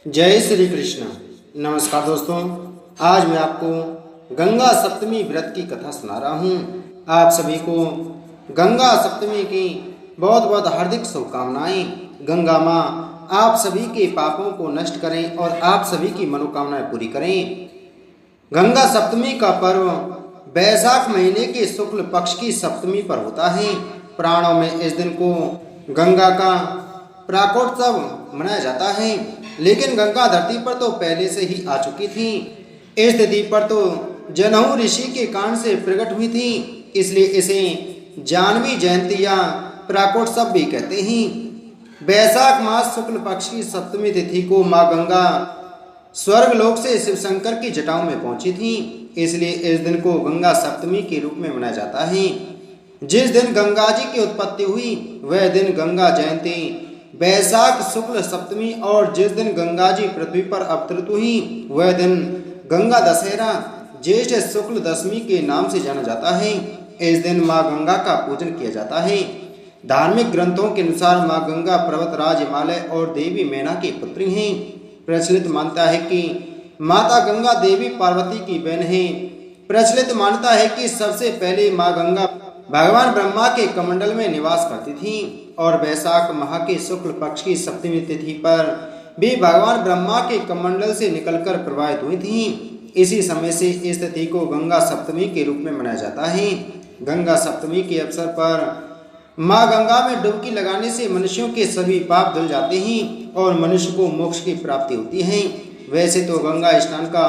जय श्री कृष्ण। नमस्कार दोस्तों, आज मैं आपको गंगा सप्तमी व्रत की कथा सुना रहा हूँ। आप सभी को गंगा सप्तमी की बहुत बहुत हार्दिक शुभकामनाएं। गंगा माँ आप सभी के पापों को नष्ट करें और आप सभी की मनोकामनाएं पूरी करें। गंगा सप्तमी का पर्व बैसाख महीने के शुक्ल पक्ष की सप्तमी पर होता है। पुराणों में इस दिन को गंगा का प्राकोत्सव मनाया जाता है, लेकिन गंगा धरती पर तो पहले से ही आ चुकी थी। इस तिथि पर तो जनहू ऋषि के कान से प्रकट हुई थी, इसलिए इसे जानवी जयंती या प्राकोत्सव भी कहते हैं। बैसाख मास शुक्ल पक्ष की सप्तमी तिथि को माँ गंगा स्वर्ग लोक से शिव शंकर की जटाओं में पहुंची थी, इसलिए इस दिन को गंगा सप्तमी के रूप में मनाया जाता है। जिस दिन गंगा जी की उत्पत्ति हुई वह दिन गंगा जयंती बैसाख शुक्ल सप्तमी, और जिस दिन गंगा जी पृथ्वी पर अवतरित हुई वह दिन गंगा दशहरा ज्येष्ठ शुक्ल दशमी के नाम से जाना जाता है। इस दिन माँ गंगा का पूजन किया जाता है। धार्मिक ग्रंथों के अनुसार माँ गंगा पर्वतराज हिमालय और देवी मैना की पुत्री हैं। प्रचलित मानता है कि माता गंगा देवी पार्वती की बहन है। प्रचलित मान्यता है कि सबसे पहले माँ गंगा भगवान ब्रह्मा के कमंडल में निवास करती थी और बैसाख माह के शुक्ल पक्ष की सप्तमी तिथि पर भी भगवान ब्रह्मा के कमंडल से निकलकर प्रवाहित हुई थी। इसी समय से इस तिथि को गंगा सप्तमी के रूप में मनाया जाता है। गंगा सप्तमी के अवसर पर माँ गंगा में डुबकी लगाने से मनुष्यों के सभी पाप धुल जाते हैं और मनुष्य को मोक्ष की प्राप्ति होती है। वैसे तो गंगा स्नान का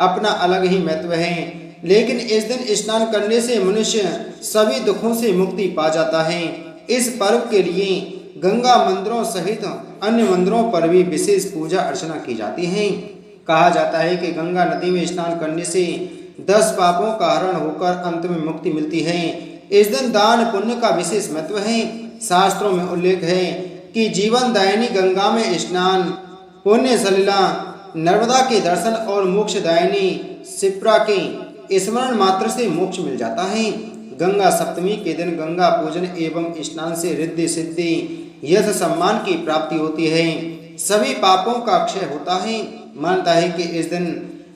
अपना अलग ही महत्व है, लेकिन इस दिन स्नान करने से मनुष्य सभी दुखों से मुक्ति पा जाता है। इस पर्व के लिए गंगा मंदिरों सहित अन्य मंदिरों पर भी विशेष पूजा अर्चना की जाती है। कहा जाता है कि गंगा नदी में स्नान करने से 10 पापों का हरण होकर अंत में मुक्ति मिलती है। इस दिन दान पुण्य का विशेष महत्व है। शास्त्रों में उल्लेख है कि जीवन दायिनी गंगा में स्नान, पुण्य सलिला, नर्मदा के दर्शन और मोक्ष दायिनी शिप्रा के स्मरण मात्र से मोक्ष मिल जाता है। गंगा सप्तमी के दिन गंगा पूजन एवं स्नान से रिद्धि सिद्धि यश सम्मान की प्राप्ति होती है, सभी पापों का क्षय होता है। मानता है कि इस दिन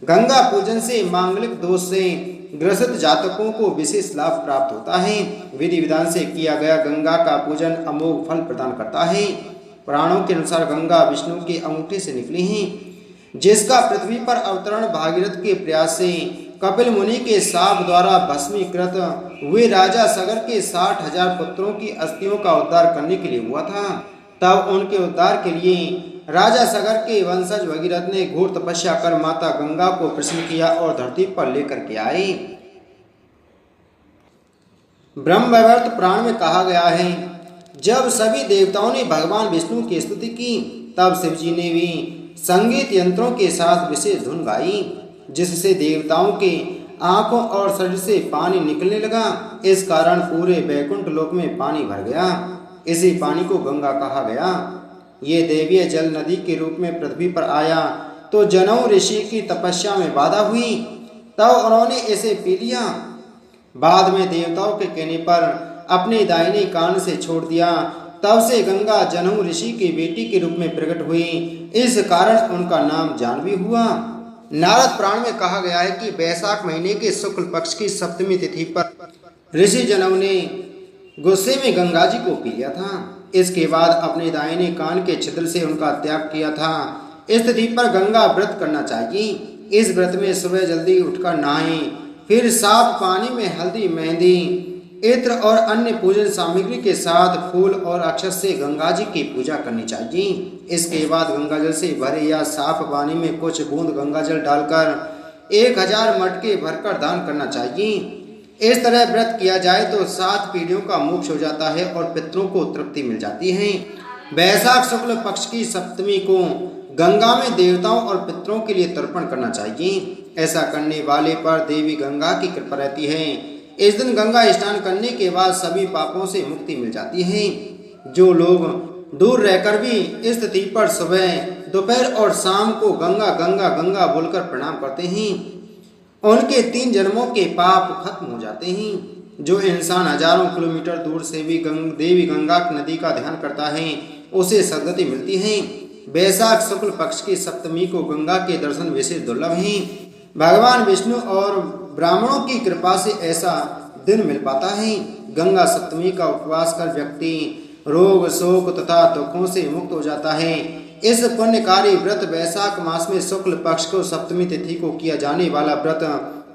गंगा पूजन से मांगलिक दोष से ग्रसित जातकों को विशेष लाभ प्राप्त होता है। विधि विधान से किया गया गंगा का पूजन अमोघ फल प्रदान करता है। पुराणों के अनुसार गंगा विष्णु के अंगूठे से निकली है, जिसका पृथ्वी पर अवतरण भागीरथ के प्रयास से कपिल मुनि के शाप द्वारा भस्मीकृत हुए राजा सगर के 60,000 पुत्रों की अस्थियों का उद्धार करने के लिए हुआ था। तब उनके उद्धार के लिए राजा सगर के वंशज भगीरथ ने घोर तपस्या कर माता गंगा को प्रसन्न किया और धरती पर लेकर के आए। ब्रह्मवैवर्त पुराण में कहा गया है, जब सभी देवताओं ने भगवान विष्णु की स्तुति की तब शिव जी ने भी संगीत यंत्रों के साथ विशेष धुन गाई, जिससे देवताओं के आंखों और शरीर से पानी निकलने लगा। इस कारण पूरे वैकुंठ लोक में पानी भर गया। इसी पानी को गंगा कहा गया। ये दैवीय जल नदी के रूप में पृथ्वी पर आया तो जनऊ ऋषि की तपस्या में बाधा हुई, तब उन्होंने इसे पी लिया। बाद में देवताओं के कहने पर अपने दाहिने कान से छोड़ दिया। तब से गंगा जनऊ ऋषि की बेटी के रूप में प्रकट हुई। इस कारण उनका नाम जानवी हुआ। नारद पुराण में कहा गया है कि बैसाख महीने के शुक्ल पक्ष की सप्तमी तिथि पर ऋषि जनऊ ने गुस्से में गंगा जी को पी लिया था। इसके बाद अपने दाहिने कान के छिद्र से उनका त्याग किया था। इस तिथि पर गंगा व्रत करना चाहिए। इस व्रत में सुबह जल्दी उठकर नहाएं, फिर साफ पानी में हल्दी, मेहंदी, इत्र और अन्य पूजन सामग्री के साथ फूल और अक्षत से गंगा जी की पूजा करनी चाहिए। इसके बाद गंगा जल से भरे या साफ पानी में कुछ बूंद गंगा जल डालकर 1000 मटके भरकर दान करना चाहिए। इस तरह व्रत किया जाए तो 7 पीढ़ियों का मोक्ष हो जाता है और पितरों को तृप्ति मिल जाती है। बैसाख शुक्ल पक्ष की सप्तमी को गंगा में देवताओं और पितरों के लिए तर्पण करना चाहिए। ऐसा करने वाले पर देवी गंगा की कृपा रहती है। इस दिन गंगा स्नान करने के बाद सभी पापों से मुक्ति मिल जाती है। जो लोग दूर रहकर भी इस तिथि पर सुबह, दोपहर और शाम को गंगा गंगा गंगा बोलकर प्रणाम करते हैं, उनके 3 जन्मों के पाप खत्म हो जाते हैं। जो इंसान हजारों किलोमीटर दूर से भी देवी गंगा नदी का ध्यान करता है उसे सद्गति मिलती है। वैशाख शुक्ल पक्ष की सप्तमी को गंगा के दर्शन विशेष दुर्लभ हैं। भगवान विष्णु और ब्राह्मणों की कृपा से ऐसा दिन मिल पाता है। गंगा सप्तमी का उपवास कर व्यक्ति रोग शोक तथा दुखों से मुक्त हो जाता है। इस पुण्यकारी व्रत वैशाख मास में शुक्ल पक्ष को सप्तमी तिथि को किया जाने वाला व्रत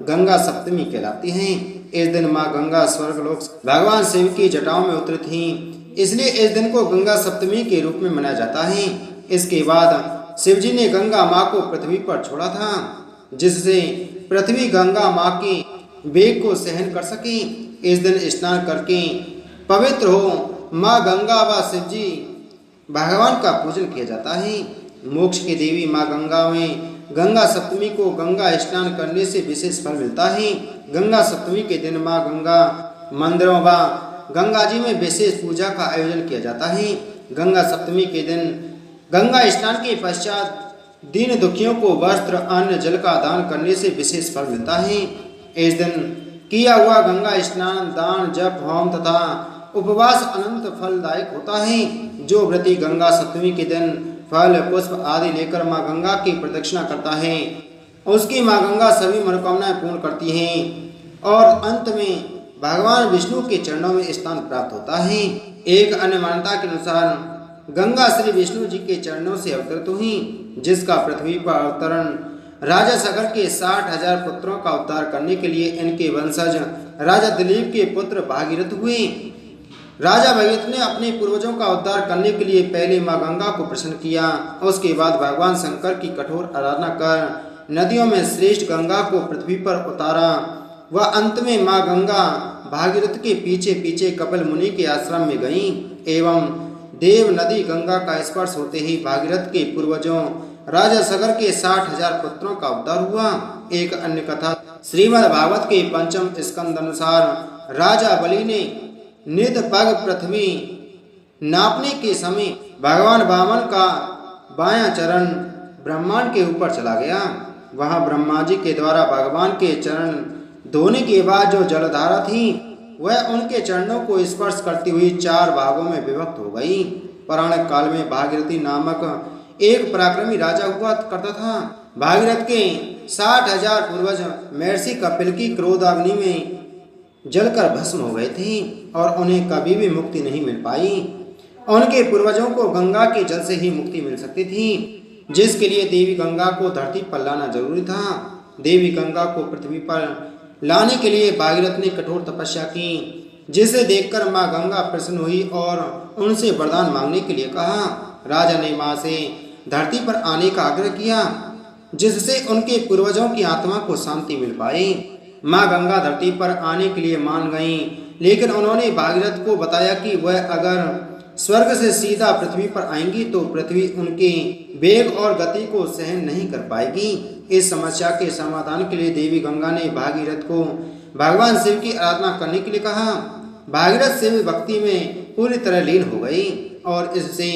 गंगा सप्तमी कहलाती है। इस दिन माँ गंगा स्वर्गलोक भगवान शिव की जटाओं में उतरी थी, इसलिए इस दिन को गंगा सप्तमी के रूप में मनाया जाता है। इसके बाद शिव जी ने गंगा माँ को पृथ्वी पर छोड़ा था, जिससे पृथ्वी गंगा माँ के वेग को सहन कर सके। इस दिन स्नान करके पवित्र हो माँ गंगा व शिव जी भगवान का पूजन किया जाता है। मोक्ष की देवी माँ गंगा में गंगा सप्तमी को गंगा स्नान करने से विशेष फल मिलता है। गंगा सप्तमी के दिन माँ गंगा मंदिरों व गंगा जी में विशेष पूजा का आयोजन किया जाता है। गंगा सप्तमी के दिन गंगा स्नान के पश्चात दीन दुखियों को वस्त्र अन्न जल का दान करने से विशेष फल मिलता है। इस दिन किया हुआ गंगा स्नान दान जप होम तथा उपवास अनंत फलदायक होता है। जो व्रती गंगा सप्तमी के दिन फल पुष्प आदि लेकर माँ गंगा की प्रदक्षिणा करता है, उसकी माँ गंगा सभी मनोकामनाएं पूर्ण करती हैं और अंत में भगवान विष्णु के चरणों में स्थान प्राप्त होता है। एक अन्य मान्यता के अनुसार गंगा श्री विष्णु जी के चरणों से अवतरित हुई, जिसका पृथ्वी पर अवतरण राजा सगर के 60,000 पुत्रों का उद्धार करने के लिए इनके वंशज राजा दिलीप के पुत्र भागीरथ हुए। राजा भागीरथ ने अपने पूर्वजों का उद्धार करने के लिए पहले माँ गंगा को प्रसन्न किया, उसके बाद भगवान शंकर की कठोर आराधना कर नदियों में श्रेष्ठ गंगा को पृथ्वी पर उतारा। वह अंत में माँ गंगा भागीरथ के पीछे पीछे कपिल मुनि के आश्रम में गईं एवं देव नदी गंगा का स्पर्श होते ही भागीरथ के पूर्वजों राजा सगर के 60,000 पुत्रों का उद्धार हुआ। एक अन्य कथा श्रीमद् भागवत के पंचम स्कंद अनुसार राजा बलि ने निध पग पृथ्वी नापने के समय भगवान वामन का बायां चरण ब्रह्मांड के ऊपर चला गया। वहां ब्रह्मा जी के द्वारा भगवान के चरण धोने के बाद जो जलधारा थी वह उनके चरणों को स्पर्श करती हुई 4 भागों में विभक्त हो गई। पौराणिक काल में भागीरथी नामक एक पराक्रमी राजा हुआ करता था। भागीरथ के 60,000 पूर्वज महर्षि कपिल की क्रोधाग्नि में जलकर भस्म हो गए थे और उन्हें कभी भी मुक्ति नहीं मिल पाई। उनके पूर्वजों को गंगा के जल से ही मुक्ति मिल सकती थी, जिसके लिए देवी गंगा को धरती पर लाना जरूरी था। देवी गंगा को पृथ्वी पर लाने के लिए भागीरथ ने कठोर तपस्या की, जिसे देखकर माँ गंगा प्रसन्न हुई और उनसे वरदान मांगने के लिए कहा। राजा ने माँ से धरती पर आने का आग्रह किया, जिससे उनके पूर्वजों की आत्मा को शांति मिल पाई। माँ गंगा धरती पर आने के लिए मान गईं, लेकिन उन्होंने भागीरथ को बताया कि वह अगर स्वर्ग से सीधा पृथ्वी पर आएंगी तो पृथ्वी उनके वेग और गति को सहन नहीं कर पाएगी। इस समस्या के समाधान के लिए देवी गंगा ने भागीरथ को भगवान शिव की आराधना करने के लिए कहा। भागीरथ शिव भक्ति में पूरी तरह लीन हो गई और इससे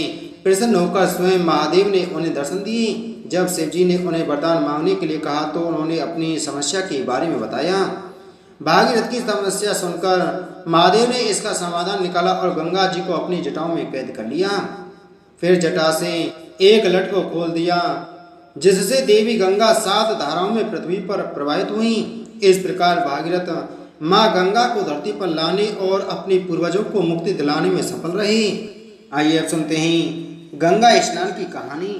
प्रसन्न होकर स्वयं महादेव ने उन्हें दर्शन दिए। जब शिव जी ने उन्हें वरदान मांगने के लिए कहा तो उन्होंने अपनी समस्या के बारे में बताया। भागीरथ की समस्या सुनकर महादेव ने इसका समाधान निकाला और गंगा जी को अपनी जटाओं में कैद कर लिया। फिर जटा से एक लट को खोल दिया, जिससे देवी गंगा 7 धाराओं में पृथ्वी पर प्रवाहित हुई। इस प्रकार भागीरथ माँ गंगा को धरती पर लाने और अपने पूर्वजों को मुक्ति दिलाने में सफल रहे। आइए अब सुनते हैं गंगा स्नान की कहानी।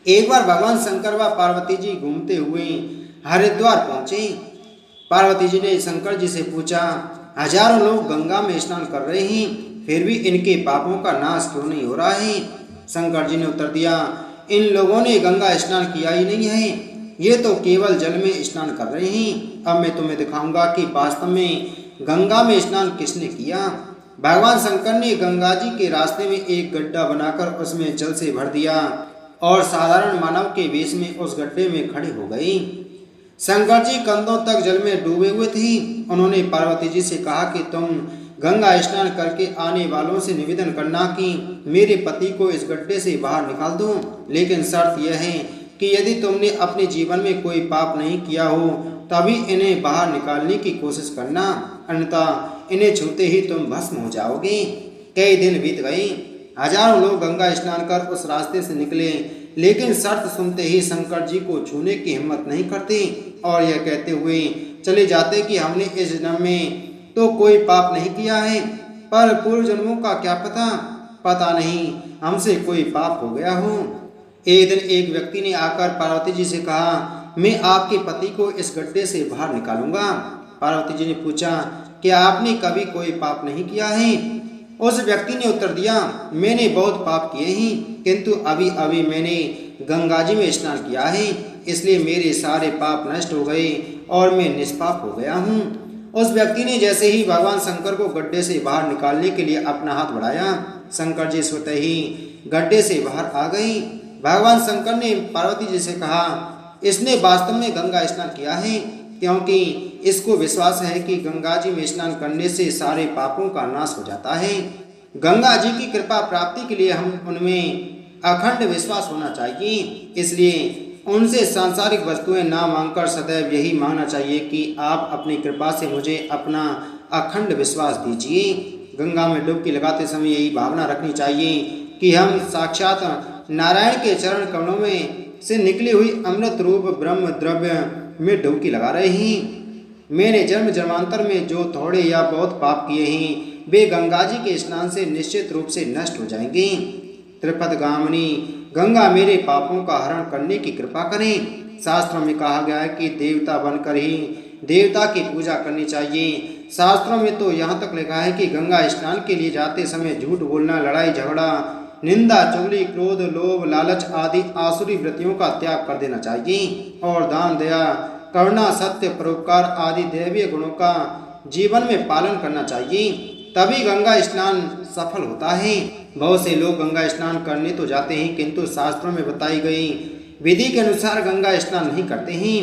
एक बार भगवान शंकर व पार्वती जी घूमते हुए हरिद्वार पहुंचे। पार्वती जी ने शंकर जी से पूछा, हजारों लोग गंगा में स्नान कर रहे हैं, फिर भी इनके पापों का नाश क्यों नहीं हो रहा है? शंकर जी ने उत्तर दिया, इन लोगों ने गंगा स्नान किया ही नहीं है, ये तो केवल जल में स्नान कर रहे हैं। अब मैं तुम्हें दिखाऊंगा कि वास्तव में गंगा में स्नान किसने किया। भगवान शंकर ने गंगा जी के रास्ते में एक गड्ढा बनाकर उसमें जल से भर दिया और साधारण मानव के वेश में उस गड्ढे में खड़े हो गए। शंकर जी कंधों तक जल में डूबे हुए थे। उन्होंने पार्वती जी से कहा कि तुम गंगा स्नान करके आने वालों से निवेदन करना कि मेरे पति को इस गड्ढे से बाहर निकाल दो, लेकिन शर्त यह है कि यदि तुमने अपने जीवन में कोई पाप नहीं किया हो तभी इन्हें बाहर निकालने की कोशिश करना, अन्यथा इन्हें छूते ही तुम भस्म हो जाओगे। कई दिन बीत गए। हजारों लोग गंगा स्नान कर उस रास्ते से निकले, लेकिन शर्त सुनते ही शंकर जी को छूने की हिम्मत नहीं करते और यह कहते हुए चले जाते कि हमने इस जन्म में तो कोई पाप नहीं किया है, पर पूर्व जन्मों का क्या पता नहीं हमसे कोई पाप हो गया हो। एक दिन एक व्यक्ति ने आकर पार्वती जी से कहा, मैं आपके पति को इस गड्ढे से बाहर निकालूंगा। पार्वती जी ने पूछा, क्या आपने कभी कोई पाप नहीं किया है? उस व्यक्ति ने उत्तर दिया, मैंने बहुत पाप किए हैं, किंतु अभी अभी मैंने गंगा जी में स्नान किया है, इसलिए मेरे सारे पाप नष्ट हो गए और मैं निष्पाप हो गया हूँ। उस व्यक्ति ने जैसे ही भगवान शंकर को गड्ढे से बाहर निकालने के लिए अपना हाथ बढ़ाया, शंकर जी स्वतः ही गड्ढे से बाहर आ गई। भगवान शंकर ने पार्वती जी से कहा, इसने वास्तव में गंगा स्नान किया है, क्योंकि इसको विश्वास है कि गंगा जी में स्नान करने से सारे पापों का नाश हो जाता है। गंगा जी की कृपा प्राप्ति के लिए हम उनमें अखंड विश्वास होना चाहिए, इसलिए उनसे सांसारिक वस्तुएं ना मांगकर सदैव यही मांगना चाहिए कि आप अपनी कृपा से मुझे अपना अखंड विश्वास दीजिए। गंगा में डुबकी लगाते समय यही भावना रखनी चाहिए कि हम साक्षात नारायण के चरण कमलों में से निकली हुई अमृत रूप ब्रह्म द्रव्य में डुबकी लगा रहे हैं। मैंने जन्म जन्मांतर में जो थोड़े या बहुत पाप किए हैं, वे गंगा जी के स्नान से निश्चित रूप से नष्ट हो जाएंगे। त्रिपदगामिनी गंगा मेरे पापों का हरण करने की कृपा करें। शास्त्रों में कहा गया है कि देवता बनकर ही देवता की पूजा करनी चाहिए। शास्त्रों में तो यहाँ तक लिखा है कि गंगा स्नान के लिए जाते समय झूठ बोलना, लड़ाई झगड़ा, निंदा, चुगली, क्रोध, लोभ, लालच आदि आसुरी वृत्तियों का त्याग कर देना चाहिए और दान, दया, करुणा, सत्य, परोपकार आदि दैवीय गुणों का जीवन में पालन करना चाहिए, तभी गंगा स्नान सफल होता है। बहुत से लोग गंगा स्नान करने तो जाते हैं, किंतु शास्त्रों में बताई गई विधि के अनुसार गंगा स्नान नहीं करते हैं।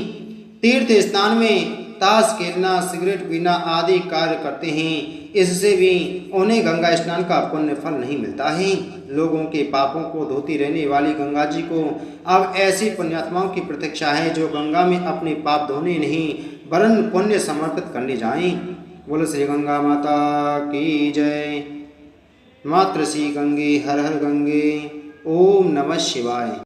तीर्थ स्नान में ताश खेलना, सिगरेट पीना आदि कार्य करते हैं, इससे भी उन्हें गंगा स्नान का पुण्य फल नहीं मिलता है। लोगों के पापों को धोती रहने वाली गंगा जी को अब ऐसी पुण्यात्माओं की प्रतीक्षा है जो गंगा में अपने पाप धोने नहीं वरन पुण्य समर्पित करने जाएं। बोलो श्री गंगा माता की जय। मातृ श्री गंगे हर हर गंगे। ओम नमः शिवाय।